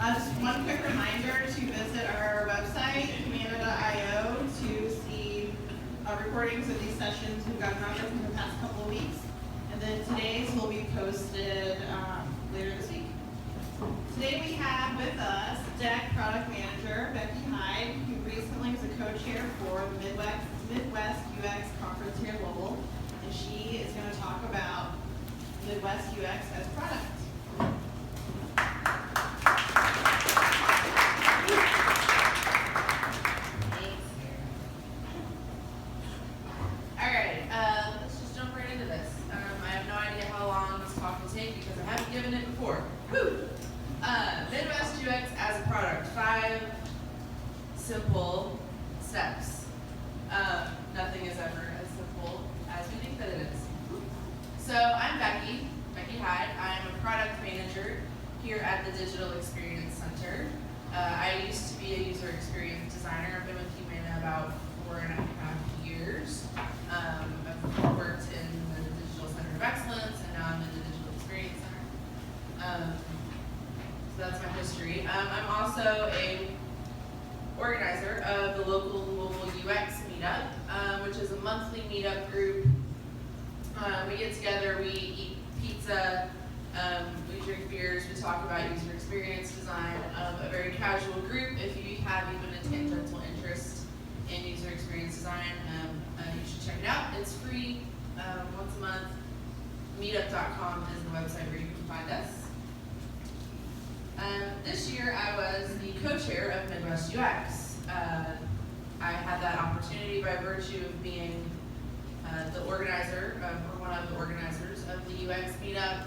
Just one quick reminder to visit our website, humana.io, to see recordings of these sessions we've gotten on in the past couple of weeks. And then today's will be posted later this week. Today we have with us DEC Product Manager, Becki Hyde, who recently was a co-chair for the MidwestUX Conference here in Louisville. And she is going to talk about MidwestUX as product. Simple steps. Nothing is ever as simple as we think that it is. So I'm Becki Hyde. I'm a product manager here at the Digital Experience Center. I used to be a user experience designer. I've been with Humana about 4.5 years. I've worked in the Digital Center of Excellence, and now I'm in the Digital Experience Center. So that's my history. I'm also a organizer of the local Louisville UX meetup, which is a monthly meetup group. We get together, we eat pizza, we drink beers, we talk about user experience design. A very casual group. If you have even a tangential interest in user experience design, you should check it out. It's free once a month. Meetup.com is the website where you can find us. This year I was the co-chair of MidwestUX. I had that opportunity by virtue of being the organizer, or one of the organizers of the UX meetup,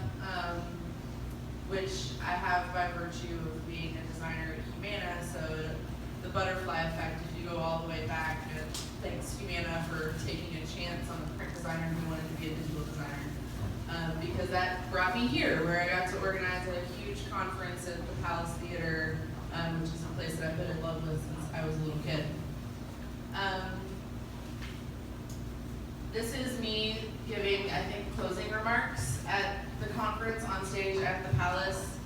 which I have by virtue of being a designer at Humana. So the butterfly effect, if you go all the way back, thanks Humana for taking a chance on a print designer who wanted to be a digital designer. Because that brought me here, where I got to organize a huge conference at the Palace Theater, which is a place that I've been in love with since I was a little kid. This is me giving, I think, closing remarks at the conference on stage at the Palace.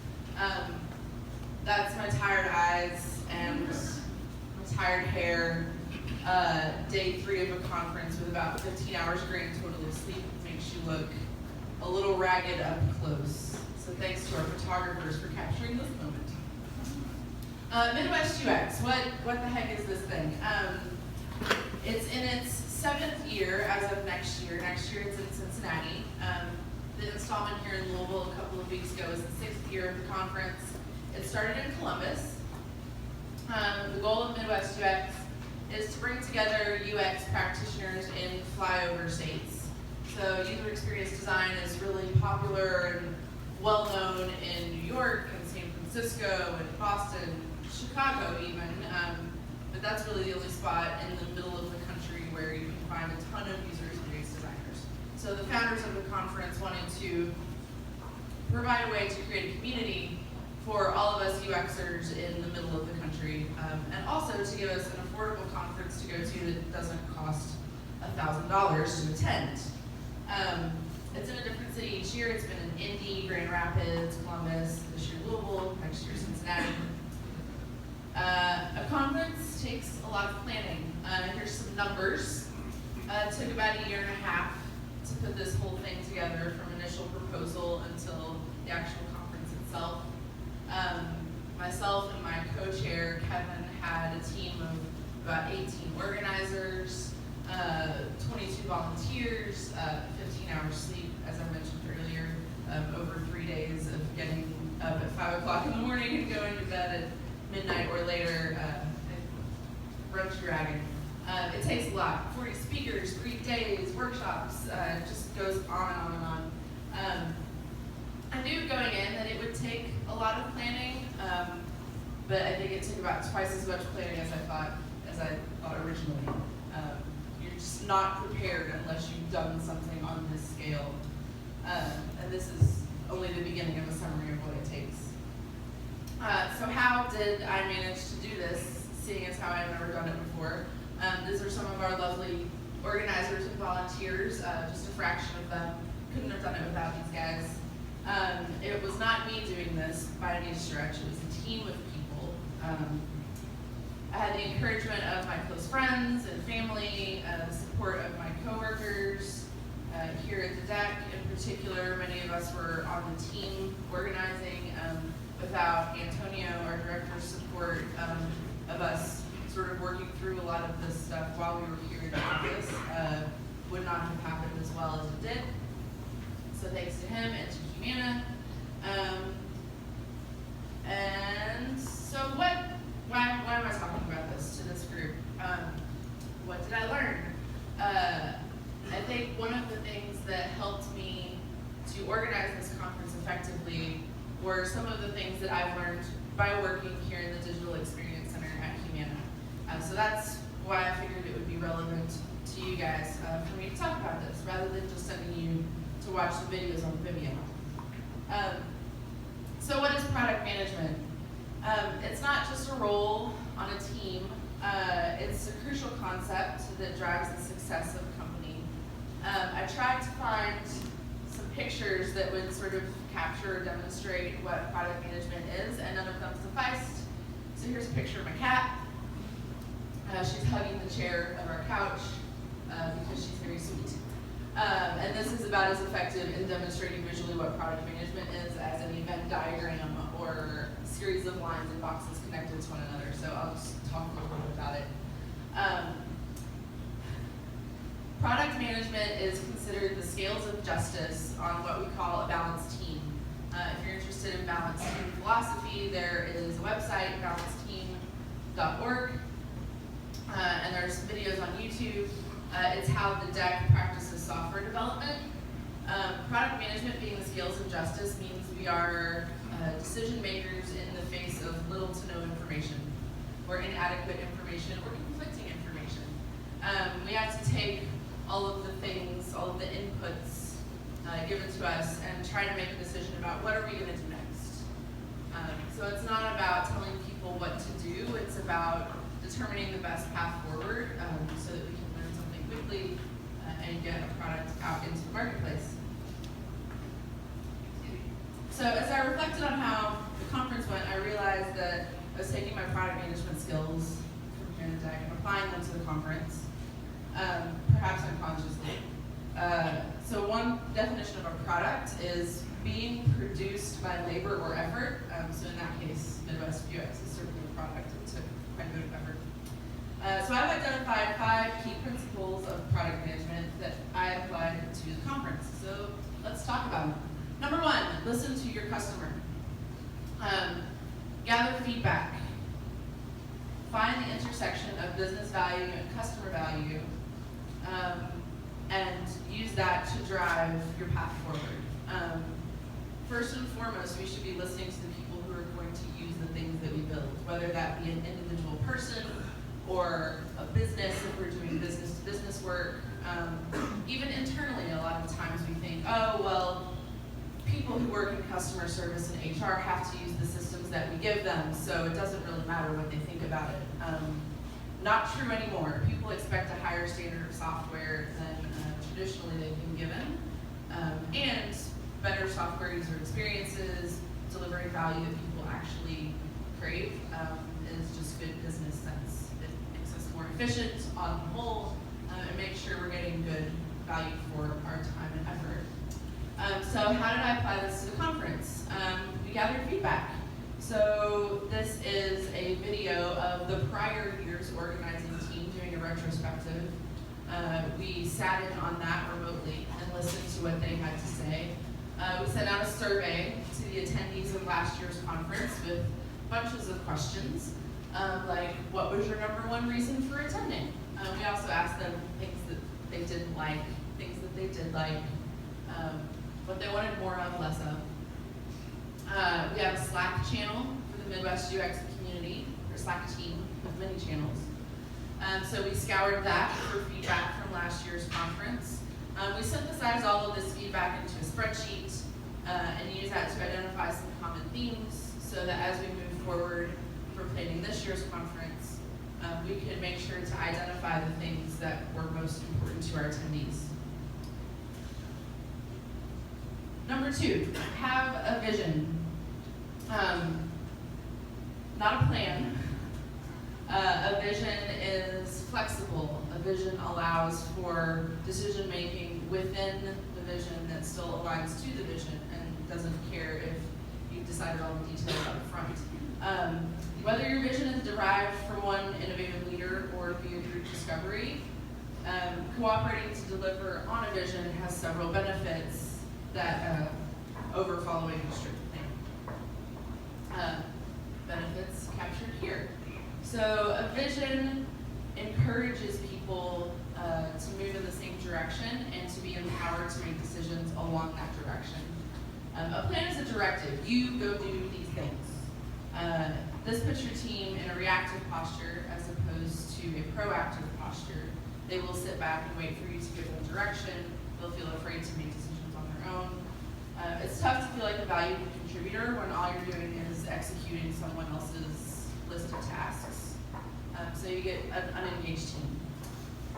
That's my tired eyes and my tired hair. Day 3 of a conference with about 15 hours grand total of sleep makes you look a little ragged up close. So thanks to our photographers for capturing this moment. MidwestUX, what the heck is this thing? It's in its 7th year as of next year. Next year it's in Cincinnati. The installment here in Louisville a couple of weeks ago is the 6th year of the conference. It started in Columbus. The goal of MidwestUX is to bring together UX practitioners in flyover states. So user experience design is really popular and well known in New York and San Francisco and Boston, Chicago even, but that's really the only spot in the middle of the country where you can find a ton of user experience designers. So the founders of the conference wanted to provide a way to create a community for all of us UXers in the middle of the country, and also to give us an affordable conference to go to that doesn't cost $1,000 to attend. It's in a different city each year. It's been in Indy, Grand Rapids, Columbus, this year Louisville, next year Cincinnati. A conference takes a lot of planning. Here's some numbers. It took about 1.5 years to put this whole thing together, from initial proposal until the actual conference itself. Myself and my co-chair, Kevin, had a team of about 18 organizers, 22 volunteers, 15 hours sleep, as I mentioned earlier, over 3 days of getting up at 5 o'clock in the morning and going to bed at midnight or later, runs dragon. It takes a lot. 40 speakers, 3 days, workshops, it just goes on and on and on. I knew going in that it would take a lot of planning, but I think it took about twice as much planning as I thought originally. You're just not prepared unless you've done something on this scale. And this is only the beginning of a summary of what it takes. So how did I manage to do this, seeing as how I've never done it before? These are some of our lovely organizers and volunteers, just a fraction of them. Couldn't have done it without these guys. It was not me doing this. was by any stretch. It was a team of people. I had the encouragement of my close friends and family, the support of my coworkers here at the deck. In particular, many of us were on the team organizing. Without Antonio, our director's support of us sort of working through a lot of this stuff while we were here in the office, would not have happened as well as it did. So thanks to him and to Humana. And so why am I talking about this to this group? What did I learn? I think one of the things that helped me to organize this conference effectively were some of the things that I've learned by working here in the Digital Experience Center at Humana. So that's why I figured it would be relevant to you guys for me to talk about this, rather than just sending you to watch the videos on Vimeo. So what is product management? It's not just a role on a team. It's a crucial concept that drives the success of a company. I tried to find some pictures that would sort of capture or demonstrate what product management is, and none of them sufficed. So here's a picture of my cat. She's hugging the chair of our couch because she's very sweet. And this is about as effective in demonstrating visually what product management is as an event diagram or a series of lines and boxes connected to one another. So I'll just talk a little bit about it. Product management is considered the scales of justice on what we call a balanced team. If you're interested in balanced team philosophy, there is a website, balancedteam.org, and there's some videos on YouTube. It's how the deck practices software development. Product management being the scales of justice means we are decision makers in the face of little to no information, or inadequate information, or conflicting information. We have to take all of the things, all of the inputs given to us and try to make a decision about what are we going to do next. So it's not about telling people what to do, it's about determining the best path forward so that we can learn something quickly and get a product out into the marketplace. So as I reflected on how the conference went, I realized that I was taking my product management skills from here in the deck and applying them to the conference, perhaps unconsciously. So one definition of a product is being produced by labor or effort. So in that case, MidwestUX is certainly a product. It took quite a bit of effort. So I've identified 5 key principles of product management that I applied to the conference. So let's talk about them. Number 1, listen to your customer. Gather feedback. Find the intersection of business value and customer value, and use that to drive your path forward. First and foremost, we should be listening to the people who are going to use the things that we build, whether that be an individual person or a business if we're doing business-to-business work. Even internally, a lot of times we think, oh, well, people who work in customer service and HR have to use the systems that we give them, so it doesn't really matter what they think about it. Not true anymore. People expect a higher standard of software than traditionally they've been given, and better software user experiences, delivering value that people actually crave, is just good business sense. It makes us more efficient on the whole, and makes sure we're getting good value for our time and effort. So how did I apply this to the conference? We gathered feedback. So this is a video of the prior year's organizing team doing a retrospective. We sat in on that remotely and listened to what they had to say. We sent out a survey to the attendees of last year's conference with bunches of questions, like what was your number 1 reason for attending? We also asked them things that they didn't like, things that they did like, what they wanted more of, less of. We have a Slack channel for the MidwestUX community, or Slack team with many channels. So we scoured that for feedback from last year's conference. We synthesized all of this feedback into a spreadsheet and used that to identify some common themes so that as we move forward for planning this year's conference, we could make sure to identify the things that were most important to our attendees. Number 2, have a vision. vision allows for decision-making within the vision that still aligns to the vision and doesn't care if you've decided all the details up front. Whether your vision is derived from one innovative leader or via group discovery, cooperating to deliver on a vision has several benefits that over following a strict plan. Benefits captured here. So a vision encourages people to move in the same direction and to be empowered to make decisions along that direction. A plan is a directive. You go do these things. This puts your team in a reactive posture as opposed to a proactive posture. They will sit back and wait for you to give them direction. They'll feel afraid to make decisions on their own. It's tough to feel like a valuable contributor when all you're doing is executing someone else's list of tasks. So you get an unengaged team.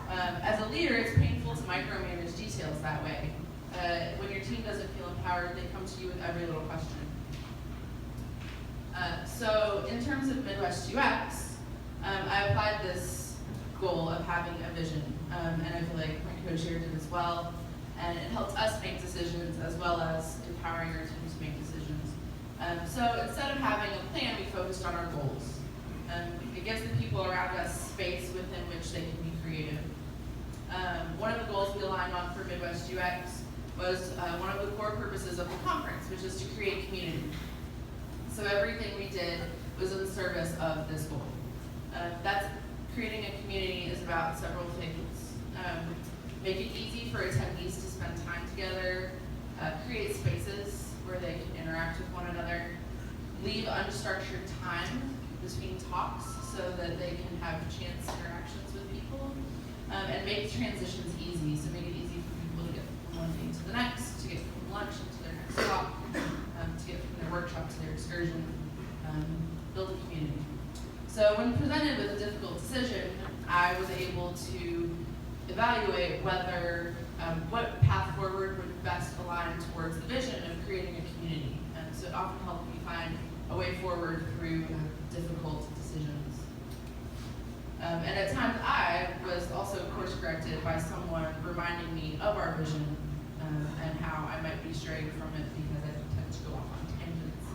As a leader, it's painful to micromanage details that way. When your team doesn't feel empowered, they come to you with every little question. So in terms of MidwestUX, I applied this goal of having a vision, and I feel like my co-chair did as well. And it helped us make decisions as well as empowering our team to make decisions. So instead of having a plan, we focused on our goals. It gives the people around us space within which they can be creative. One of the goals we aligned on for MidwestUX was one of the core purposes of the conference, which is to create community. So everything we did was in service of this goal. That's creating a community is about several things. Make it easy for attendees to spend time together, create spaces where they can interact with one another, leave unstructured time between talks so that they can have chance interactions with people, and make transitions easy. So make it easy for people to get from one thing to the next, to get from lunch into their next talk, to get from their workshop to their excursion, build a community. So when presented with a difficult decision, I was able to evaluate whether what path forward would best align towards the vision of creating a community. So it often helped me find a way forward through difficult decisions. And at times I was also course corrected by someone reminding me of our vision and how I might be straying from it because I tend to go off on tangents.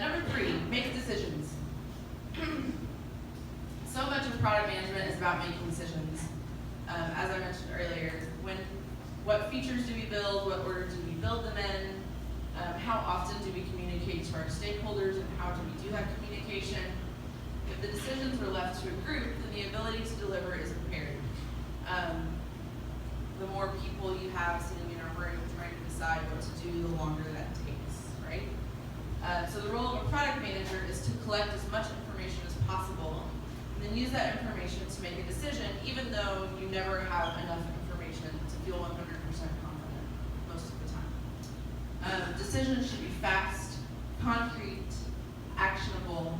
Number 3, make decisions. So much of product management is about making decisions. As I mentioned earlier, what features do we build, what order do we build them in, how often do we communicate to our stakeholders, and how do we do that communication? If the decisions are left to a group, then the ability to deliver is impaired. The more people you have sitting in a room trying to decide what to do, the longer that takes, right? So the role of a product manager is to collect as much information as possible and then use that information to make a decision, even though you never have enough information to feel 100% confident most of the time. Decisions should be fast, concrete, actionable,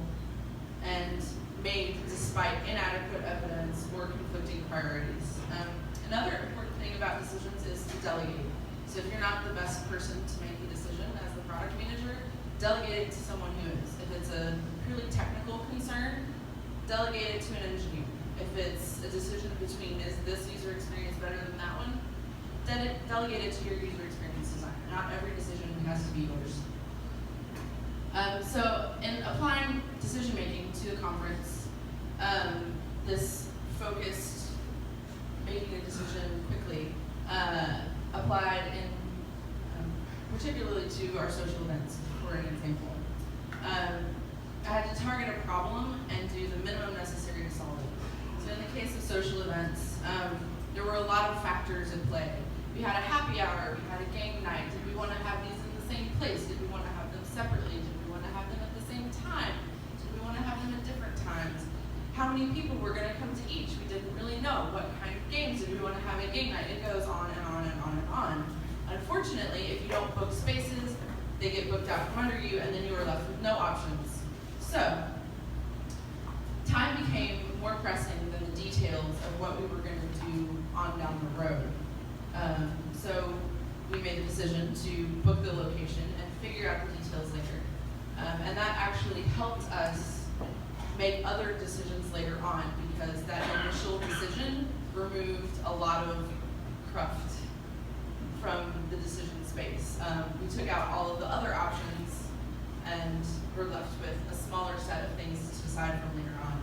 and made despite inadequate evidence or conflicting priorities. Another important thing about decisions is to delegate. So if you're not the best person to make the decision as the product manager, delegate it to someone who is. If it's a purely technical concern, delegate it to an engineer. If it's a decision between is this user experience better than that one, delegate it to your user experience designer. Not every decision has to be yours. So in applying decision making to the conference, this focused making a decision quickly applied in particularly to our social events, for an example. I had to target a problem and do the minimum necessary to solve it. So in the case of social events, there were a lot of factors at play. We had a happy hour, we had a game night. Did we want to have these in the same place? Did we want to have them separately? Did we want to have them at the same time? Did we want to have them at different times? How many people were going to come to each? We didn't really know. What kind of games did we want to have at game night? It goes on and on and on and on. Unfortunately, if you don't book spaces, they get booked out from under you, and then you are left with no options. So, time became more pressing than the details of what we were going to do on down the road. So, we made the decision to book the location and figure out the details later. And that actually helped us make other decisions later on, because that initial decision removed a lot of cruft from the decision space. We took out all of the other options and we're left with a smaller set of things to decide from later on.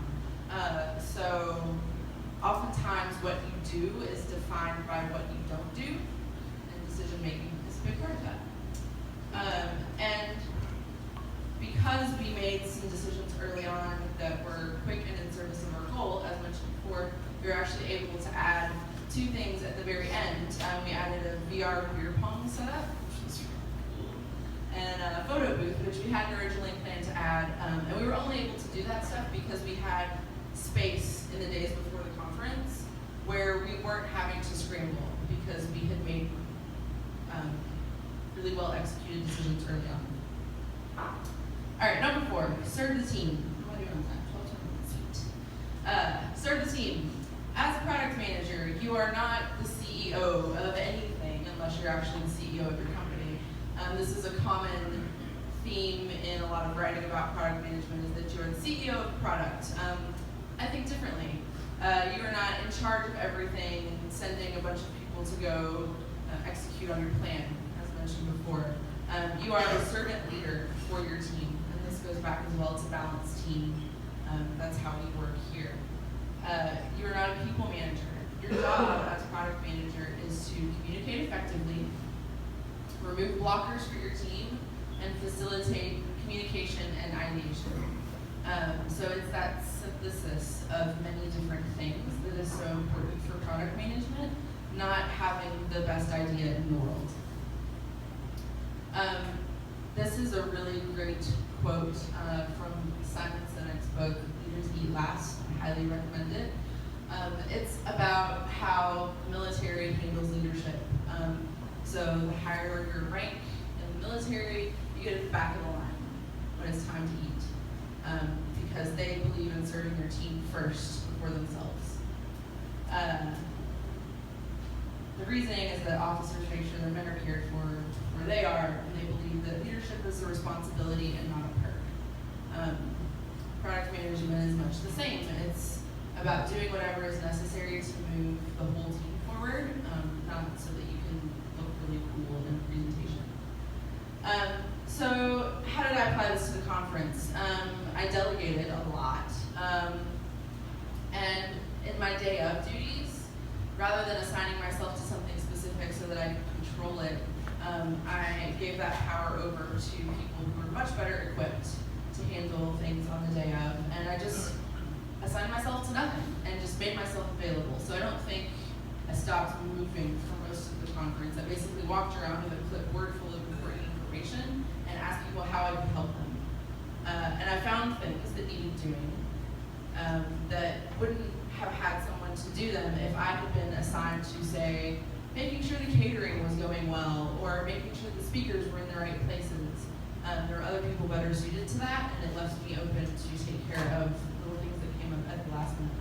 So oftentimes what you do is defined by what you don't do, and decision making is a big part of that. And because we made some decisions early on that were quick and in service of our goal, as mentioned before, we were actually able to add 2 things at the very end. We added a VR beer pong setup, which was really cool, and a photo booth, which we hadn't originally planned to add. And we were only able to do that stuff because we had space in the days before the conference where we weren't having to scramble, because we had made really well executed decisions early on. All right, number 4, serve the team. What am I doing on that? Sweet. Serve the team. As a product manager, you are not the CEO of anything unless you're actually the CEO of your company. This is a common theme in a lot of writing about product management, is that you're the CEO of the product. I think differently. You are not in charge of everything, sending a bunch of people to go execute on your plan, as mentioned before. You are a servant leader for your team, and this goes back as well to balanced team. That's how we work here. You are not a people manager. Your job as product manager is to communicate effectively, remove blockers for your team, and facilitate communication and ideation. So it's that synthesis of many different things that is so important for product management, not having the best idea in the world. This is a really great quote from Simon Sinek's book, Leaders Eat Last. I highly recommend it. It's about how the military handles leadership. So the higher your rank in the military, you get at the back of the line when it's time to eat, because they believe in serving their team first before themselves. The reasoning is that officers make sure their men are cared for where they are, and they believe that leadership is a responsibility and not a perk. Product management is much the same. It's about doing whatever is necessary to move the whole team forward, not so that you can look really cool in a presentation. So how did I apply this to the conference? I delegated a lot. And in my day of duties, rather than assigning myself to something specific so that I could control it, I gave that power over to people who were much better equipped to handle things on the day of, and I just assigned myself to nothing and just made myself available. So I don't think I stopped moving for most of the conference. I basically walked around with a clipboard full of important information and asked people how I could help them. And I found things that needed doing that wouldn't have had someone to do them if I had been assigned to, say, making sure the catering was going well, or making sure the speakers were in the right places. There were other people better suited to that, and it left me open to take care of little things that came up at the last minute.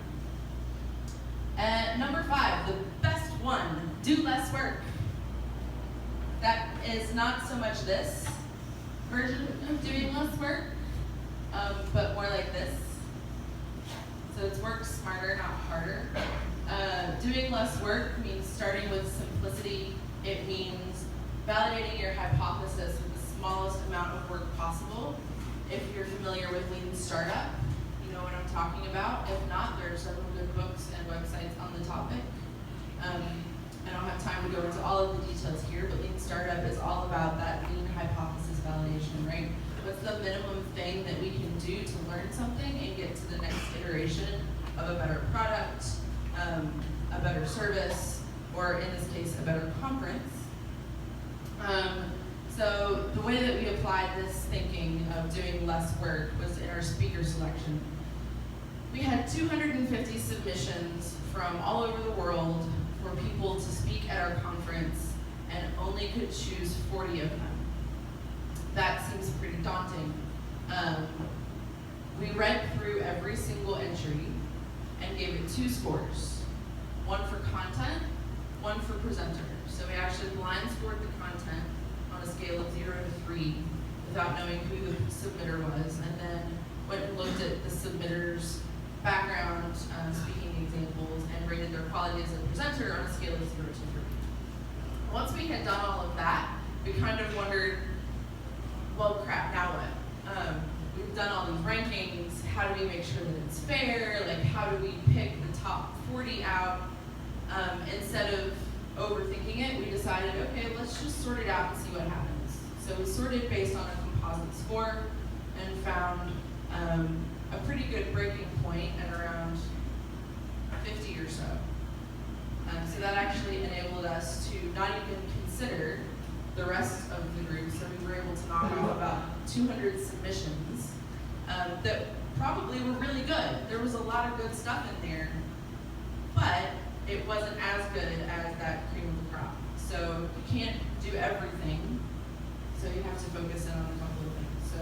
And number 5, the best one, do less work. That is not so much this version of doing less work, but more like this. So it's work smarter, not harder. Doing less work means starting with simplicity. It means validating your hypothesis with the smallest amount of work possible. If you're familiar with Lean Startup, you know what I'm talking about. If not, there are several good books and websites on the topic. I don't have time to go into all of the details here, but Lean Startup is all about that lean hypothesis validation, right? What's the minimum thing that we can do to learn something and get to the next iteration of a better product, a better service, or in this case, a better conference. So the way that we applied this thinking of doing less work was in our speaker selection. We had 250 submissions from all over the world for people to speak at our conference, and only could choose 40 of them. That seems pretty daunting. We read through every single entry and gave it 2 scores. One for content, one for presenter. So we actually blind scored the content on a scale of 0 to 3 without knowing who the submitter was, and then went and looked at the submitters' background, speaking examples, and rated their quality as a presenter on a scale of 0 to 3. Once we had done all of that, we kind of wondered, well, crap, now what? We've done all these rankings. How do we make sure that it's fair? Like, how do we pick the top 40 out? Instead of overthinking it, we decided, okay, let's just sort it out and see what happens. So we sorted based on a composite score and found a pretty good breaking point at around 50 or so. So that actually enabled us to not even consider the rest of the group. So we were able to knock off about 200 submissions that probably were really good. There was a lot of good stuff in there, but it wasn't as good as that cream of the crop. So you can't do everything, so you have to focus in on a couple of things. So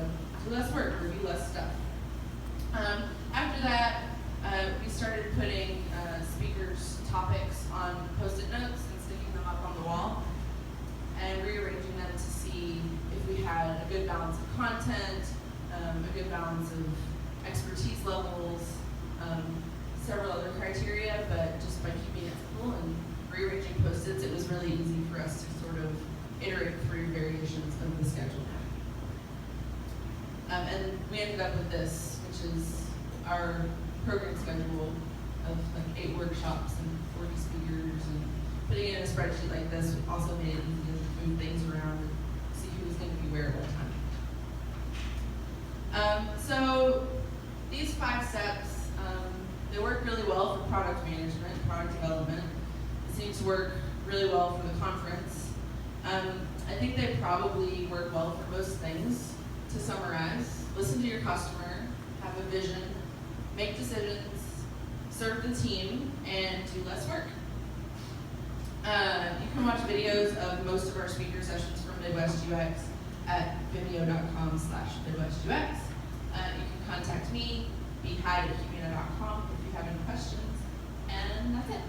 do less work, review less stuff. After that, we started putting speakers' topics on Post-it notes and sticking them up on the wall and rearranging them to see if we had a good balance of content, a good balance of expertise levels, several other criteria, but just by keeping it simple and rearranging Post-its, it was really easy for us to sort of iterate through variations of the schedule. And we ended up with this, which is our program schedule of like 8 workshops and 40 speakers, and putting it in a spreadsheet like this also made it easy to move things around and see who was going to be where at what time. So these 5 steps, they work really well for product management, product development. It seems to work really well for the conference. I think they probably work well for most things. To summarize, listen to your customer, have a vision, make decisions, serve the team, and do less work. You can watch videos of most of our speaker sessions from MidwestUX at vimeo.com/MidwestUX. You can contact me, Becki Hyde at humana.com if you have any questions, and that's it.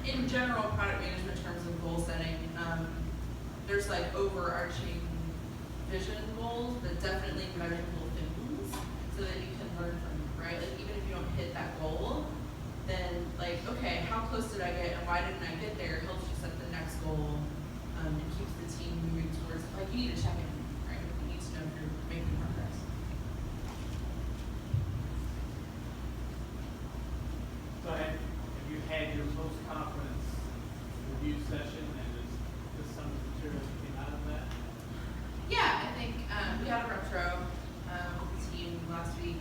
In general, product management in terms of goal setting, there's like overarching vision goals, but definitely measurable things so that you can learn from them, right? Like even if you don't hit that goal, then like, okay, how close did I get and why didn't I get there? It helps you set the next goal and keeps the team moving towards it. Like you need to check in, right? You need to know if you're making progress. So have you had your post-conference review session, and is this some of the material that came out of that? Yeah, I think we had a retro with the team last week,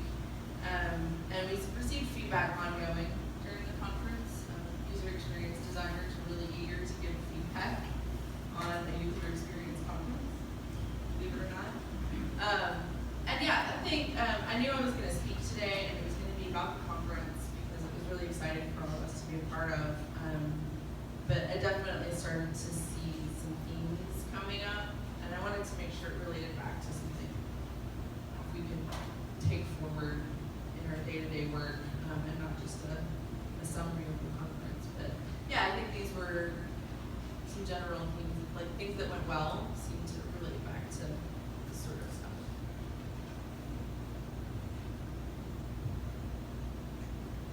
and we received feedback ongoing during the conference. User experience designers are really eager to give feedback on a user experience conference, believe it or not. And yeah, I think to see some themes coming up, and I wanted to make sure it related back to something we could take forward in our day-to-day work, and not just a summary of the conference. But yeah, I think these were some general themes, like things that went well seem to relate back to this sort of stuff.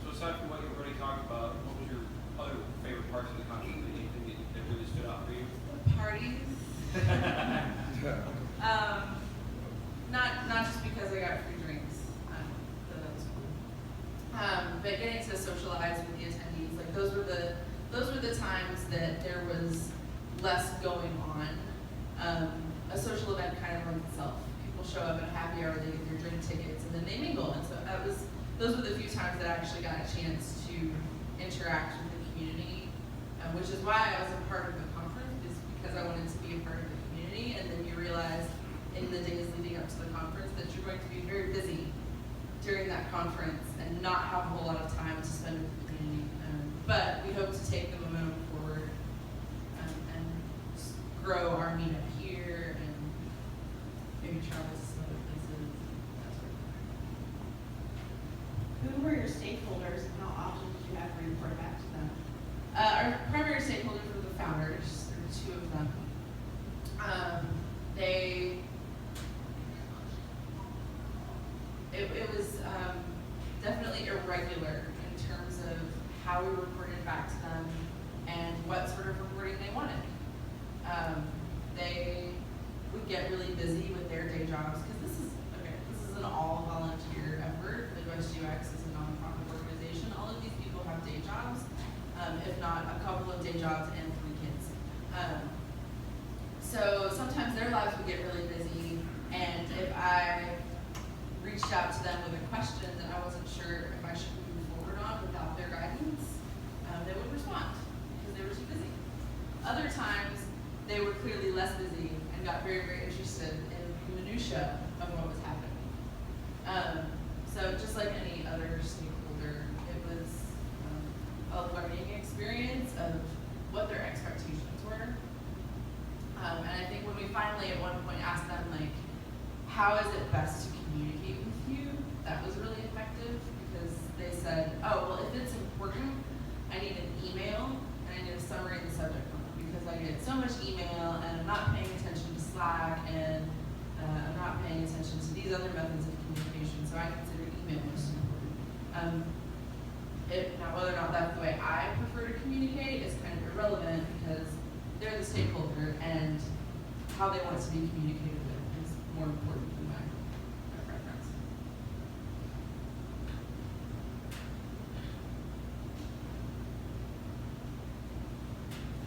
So aside from what you've already talked about, what was your other favorite parts of the conference? Anything that really stood out for you? The parties. Not just because I got free drinks, though that was cool. But getting to socialize with the attendees, like those were the times that there was less going on. A social event kind of runs itself. People show up at a happy hour, they get their drink tickets, and then they mingle. And so those were the few times that I actually got a chance to interact with the community, which is why I was a part of the conference, is because I wanted to be a part of the community. And then you realize in the days leading up to the conference that you're going to be very busy during that conference and not have a whole lot of time to spend with the community. But we hope to take the momentum forward and grow our meetup here and maybe travel to some other places, that sort of thing. Who were your stakeholders and how often did you have to report back to them? Our primary stakeholders were the founders. There were two of them. It was definitely irregular in terms of how we reported back to them and what sort of reporting they wanted. They would get really busy with their day jobs, because this is an all volunteer effort. MidwestUX is a nonprofit organization. All of these people have day jobs, if not a couple of day jobs and 3 kids. So sometimes their lives would get really busy, and if I reached out to them with a question that I wasn't sure if I should move forward on without their guidance, they would respond because they were too busy. Other times, they were clearly less busy and got very, very interested in the minutia of what was happening. So just like any other stakeholder, it was a learning experience of what their expectations were. And I think when we finally at one point asked them, like, how is it best to communicate with you? That was really effective, because they said, oh, well, if it's important, I need an email and I need a summary of the subject line, because I get so much email and I'm not paying attention to Slack and I'm not paying attention to these other methods of communication, so I consider email most important. Now, whether or not that's the way I prefer to communicate is kind of irrelevant, because they're the stakeholder and how they want it to be communicated with is more important than my preference.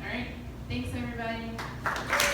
All right, thanks everybody.